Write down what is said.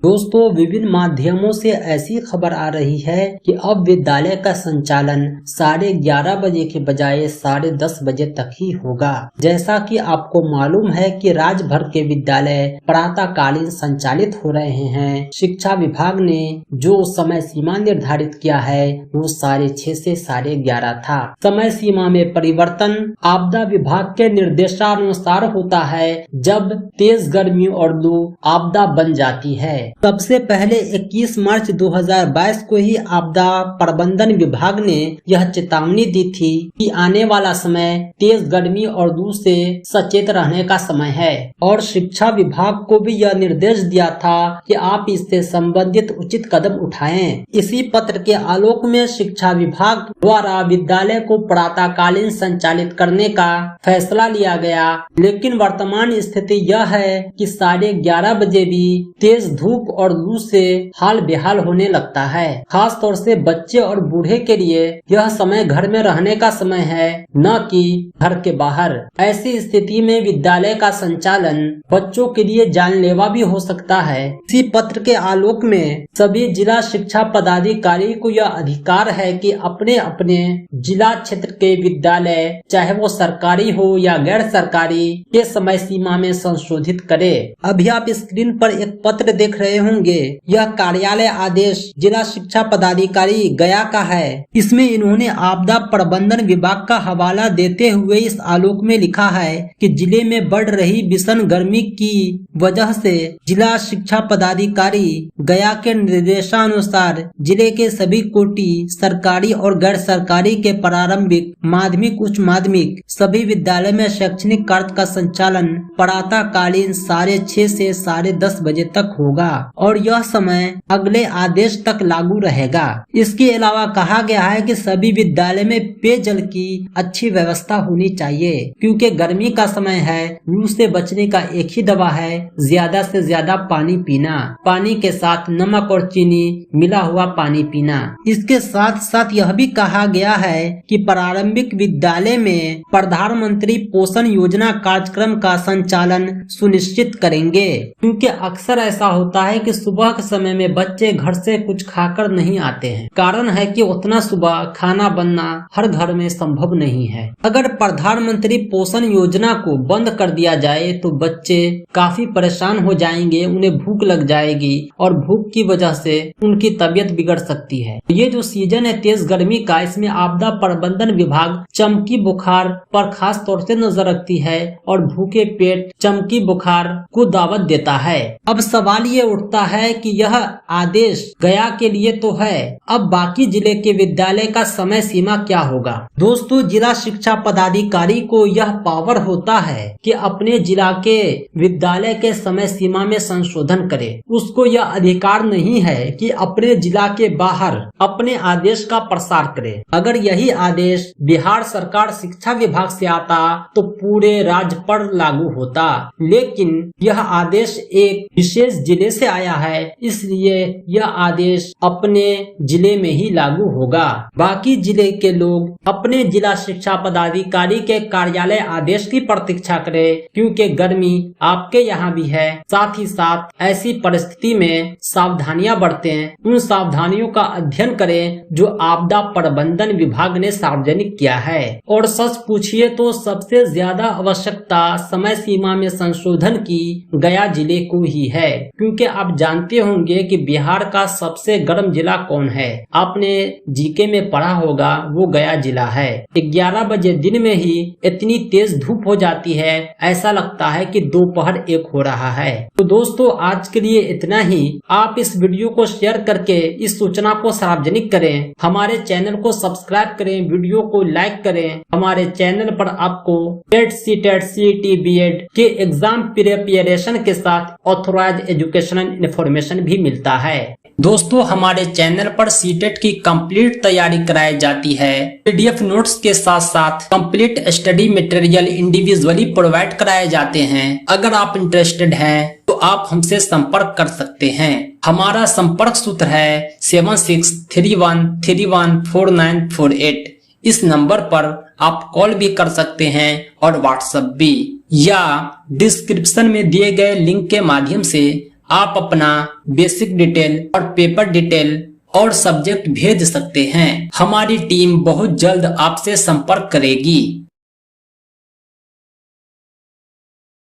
दोस्तों, विभिन्न माध्यमों से ऐसी खबर आ रही है कि अब विद्यालय का संचालन 11:30 बजे के बजाय 10:30 बजे तक ही होगा। जैसा कि आपको मालूम है कि राज्य भर के विद्यालय प्रातःकालीन संचालित हो रहे हैं। शिक्षा विभाग ने जो समय सीमा निर्धारित किया है वो 6:30 से 11:30 था। समय सीमा में परिवर्तन आपदा विभाग के निर्देशानुसार होता है जब तेज गर्मी और लू आपदा बन जाती है। सबसे पहले 21 मार्च 2022 को ही आपदा प्रबंधन विभाग ने यह चेतावनी दी थी कि आने वाला समय तेज गर्मी और लू से सचेत रहने का समय है और शिक्षा विभाग को भी यह निर्देश दिया था कि आप इससे संबंधित उचित कदम उठाएं। इसी पत्र के आलोक में शिक्षा विभाग द्वारा विद्यालय को प्रातःकालीन संचालित करने का फैसला लिया गया, लेकिन वर्तमान स्थिति यह है कि 11:30 बजे भी तेज धूप और लू से हाल बेहाल होने लगता है। खास तौर से बच्चे और बूढ़े के लिए यह समय घर में रहने का समय है, न कि घर के बाहर। ऐसी स्थिति में विद्यालय का संचालन बच्चों के लिए जानलेवा भी हो सकता है। इसी पत्र के आलोक में सभी जिला शिक्षा पदाधिकारी को यह अधिकार है कि अपने अपने जिला क्षेत्र के विद्यालय, चाहे वो सरकारी हो या गैर सरकारी, के समय सीमा में संशोधित करे। अभी आप स्क्रीन पर एक पत्र देख रहे होंगे। यह कार्यालय आदेश जिला शिक्षा पदाधिकारी गया का है। इसमें इन्होंने आपदा प्रबंधन विभाग का हवाला देते हुए इस आलोक में लिखा है कि जिले में बढ़ रही भीषण गर्मी की वजह से जिला शिक्षा पदाधिकारी गया के निर्देशानुसार जिले के सभी कोटि सरकारी और गैर सरकारी के प्रारंभिक, माध्यमिक, उच्च माध्यमिक सभी विद्यालय में शैक्षणिक कार्य का संचालन प्रातःकालीन 6:30 से 10:30 बजे तक होगा और यह समय अगले आदेश तक लागू रहेगा। इसके अलावा कहा गया है कि सभी विद्यालय में पेयजल की अच्छी व्यवस्था होनी चाहिए, क्योंकि गर्मी का समय है। लू से बचने का एक ही दवा है, ज्यादा से ज्यादा पानी पीना, पानी के साथ नमक और चीनी मिला हुआ पानी पीना। इसके साथ साथ यह भी कहा गया है कि प्रारंभिक विद्यालय में प्रधानमंत्री पोषण योजना कार्यक्रम का संचालन सुनिश्चित करेंगे, क्योंकि अक्सर ऐसा होता है कि सुबह के समय में बच्चे घर से कुछ खाकर नहीं आते हैं। कारण है कि उतना सुबह खाना बनना हर घर में संभव नहीं है। अगर प्रधानमंत्री पोषण योजना को बंद कर दिया जाए तो बच्चे काफी परेशान हो जाएंगे, उन्हें भूख लग जाएगी और भूख की वजह से उनकी तबीयत बिगड़ सकती है। ये जो सीजन है तेज गर्मी का, इसमें आपदा प्रबंधन विभाग चमकी बुखार पर खास तौर से नजर रखती है और भूखे पेट चमकी बुखार को दावत देता है। अब सवाल ये उठता है कि यह आदेश गया के लिए तो है, अब बाकी जिले के विद्यालय का समय सीमा क्या होगा? दोस्तों, जिला शिक्षा पदाधिकारी को यह पावर होता है कि अपने जिला के विद्यालय के समय सीमा में संशोधन करे। उसको यह अधिकार नहीं है कि अपने जिला के बाहर अपने आदेश का प्रसार करे। अगर यही आदेश बिहार सरकार शिक्षा विभाग से आता तो पूरे राज्य पर लागू होता, लेकिन यह आदेश एक विशेष जिले से आया है, इसलिए यह आदेश अपने जिले में ही लागू होगा। बाकी जिले के लोग अपने जिला शिक्षा पदाधिकारी के कार्यालय आदेश की प्रतीक्षा करें, क्योंकि गर्मी आपके यहाँ भी है। साथ ही साथ ऐसी परिस्थिति में सावधानियां बरतें, उन सावधानियों का अध्ययन करें जो आपदा प्रबंधन विभाग ने सार्वजनिक किया है। और सच पूछिए तो सबसे ज्यादा आवश्यकता समय सीमा में संशोधन की गया जिले को ही है, क्योंकि आप जानते होंगे कि बिहार का सबसे गर्म जिला कौन है। आपने जीके में पढ़ा होगा, वो गया जिला है। 11 बजे दिन में ही इतनी तेज धूप हो जाती है, ऐसा लगता है कि दोपहर 1 हो रहा है। तो दोस्तों, आज के लिए इतना ही। आप इस वीडियो को शेयर करके इस सूचना को सार्वजनिक करें, हमारे चैनल को सब्सक्राइब करें, वीडियो को लाइक करें। हमारे चैनल पर आपको टेट, सीटेट, सीईटी, बीएड के एग्जाम प्रिपरेशन के साथ ऑथोराइज्ड एजुकेशनल इन्फॉर्मेशन भी मिलता है। दोस्तों, हमारे चैनल पर सीटेट की कंप्लीट तैयारी कराई जाती है। पीडीएफ नोट्स के साथ साथ complete study material individually provide कराए जाते हैं। अगर आप इंटरेस्टेड हैं तो आप हमसे संपर्क कर सकते हैं। हमारा संपर्क सूत्र है 7631314948। इस नंबर पर आप कॉल भी कर सकते हैं और व्हाट्सएप भी, या डिस्क्रिप्शन में दिए गए लिंक के माध्यम से आप अपना बेसिक डिटेल और पेपर डिटेल और सब्जेक्ट भेज सकते हैं। हमारी टीम बहुत जल्द आपसे संपर्क करेगी।